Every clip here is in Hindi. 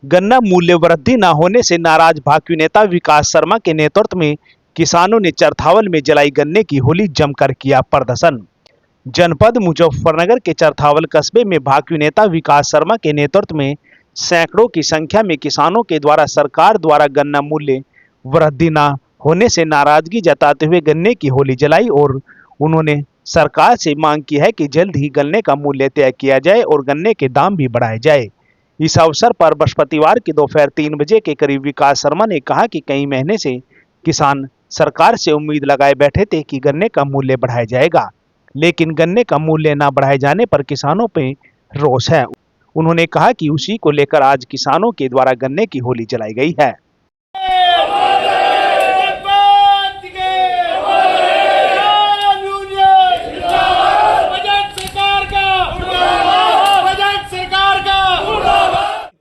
गन्ना मूल्य वृद्धि न होने से नाराज भाकपा नेता विकास शर्मा के नेतृत्व में किसानों ने चरथावल में जलाई गन्ने की होली, जमकर किया प्रदर्शन। जनपद मुजफ्फरनगर के चरथावल कस्बे में भाकपा नेता विकास शर्मा के नेतृत्व में सैकड़ों की संख्या में किसानों के द्वारा सरकार द्वारा गन्ना मूल्य वृद्धि न होने से नाराजगी जताते हुए गन्ने की होली जलाई और उन्होंने सरकार से मांग की है कि जल्द ही गन्ने का मूल्य तय किया जाए और गन्ने के दाम भी बढ़ाए जाए। इस अवसर पर बृहस्पतिवार की दोपहर 3 बजे के करीब विकास शर्मा ने कहा कि कई महीने से किसान सरकार से उम्मीद लगाए बैठे थे कि गन्ने का मूल्य बढ़ाया जाएगा, लेकिन गन्ने का मूल्य न बढ़ाए जाने पर किसानों पे रोष है। उन्होंने कहा कि उसी को लेकर आज किसानों के द्वारा गन्ने की होली जलाई गई है।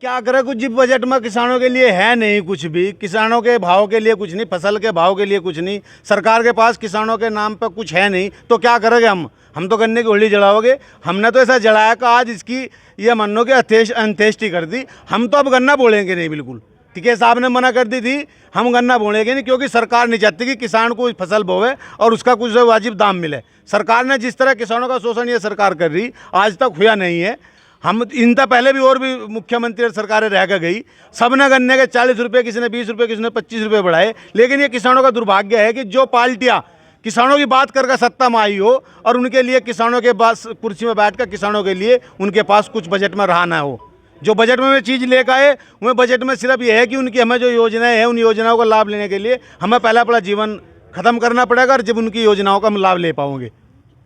क्या करे, कुछ बजट में किसानों के लिए है नहीं, कुछ भी किसानों के भाव के लिए कुछ नहीं, फसल के भाव के लिए कुछ नहीं, सरकार के पास किसानों के नाम पर कुछ है नहीं, तो क्या करेंगे हम तो गन्ने की होली जलाओगे। हमने तो ऐसा जलाया कि आज इसकी ये मानो कि अंत्येष्टि कर दी। हम तो अब गन्ना बोलेंगे नहीं, बिल्कुल टीके साहब ने मना कर दी थी, हम गन्ना बोलेंगे नहीं, क्योंकि सरकार नहीं चाहती कि किसान को फसल बोवे और उसका कुछ वाजिब दाम मिले। सरकार ने जिस तरह किसानों का शोषण ये सरकार कर रही आज तक हुआ नहीं है। हम इनता पहले भी और भी मुख्यमंत्री और सरकारें रह कर गई, सब ने गन्ने के 40 रुपये, किसी ने 20 रुपये, किसी ने 25 रुपये बढ़ाए, लेकिन ये किसानों का दुर्भाग्य है कि जो पार्टियां किसानों की बात करके सत्ता में आई हो और उनके लिए किसानों के पास कुर्सी में बैठकर किसानों के लिए उनके पास कुछ बजट में रहा ना हो। जो बजट में चीज़ लेकर आए उन्हें बजट में सिर्फ ये है कि उनकी हमें जो योजनाएं हैं उन योजनाओं का लाभ लेने के लिए हमें पहला अपना जीवन खत्म करना पड़ेगा और जब उनकी योजनाओं का हम लाभ ले पाओगे।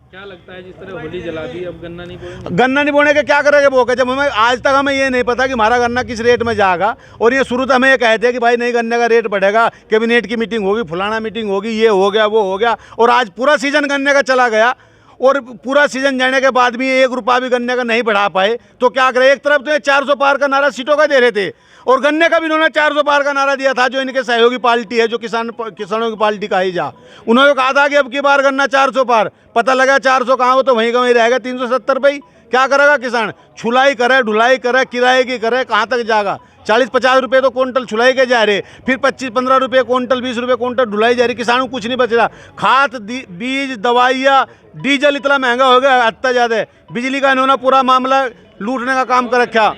क्या लगता है जिस तरह होली जला दी अब गन्ना नहीं बोलेंगे? गन्ना नहीं बोने के क्या करेंगे वो के, जब हमें आज तक हमें ये नहीं पता कि हमारा गन्ना किस रेट में जाएगा। और ये शुरू तो हमें ये कहते हैं कि भाई नहीं गन्ने का रेट बढ़ेगा, कैबिनेट की मीटिंग होगी, फलाना मीटिंग होगी, ये हो गया वो हो गया, और आज पूरा सीजन गन्ने का चला गया और पूरा सीजन जाने के बाद भी 1 रुपया भी गन्ने का नहीं बढ़ा पाए। तो क्या करें, एक तरफ तो ये 400 पार का नारा सीटों का दे रहे थे और गन्ने का भी इन्होंने 400 पार का नारा दिया था, जो इनके सहयोगी पार्टी है, जो किसानों की पार्टी कही जा। उन्होंने कहा था कि अब की बार गन्ना 400 पार, पता लगा 400 कहाँ हो तो वहीं का वहीं रहेगा 370 रुपये। क्या करेगा किसान, छुलाई करे, ढुलाई करे, किराए की करे, कहाँ तक जाएगा। 40-50 रुपये तो क्विंटल छुलाई के जा रहे, फिर 25-15 रुपये क्विंटल, 20 रुपये क्विंटल ढुलाई जा रही। किसानों को कुछ नहीं बच रहा। खाद, बीज, दवाइयाँ, डीजल इतना महंगा हो गया, हद ज़्यादा। बिजली का इन्होंने पूरा मामला लूटने का काम कर रखा।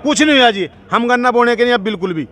कुछ नहीं हुआ जी, हम गन्ना बोने के नहीं अब बिल्कुल भी।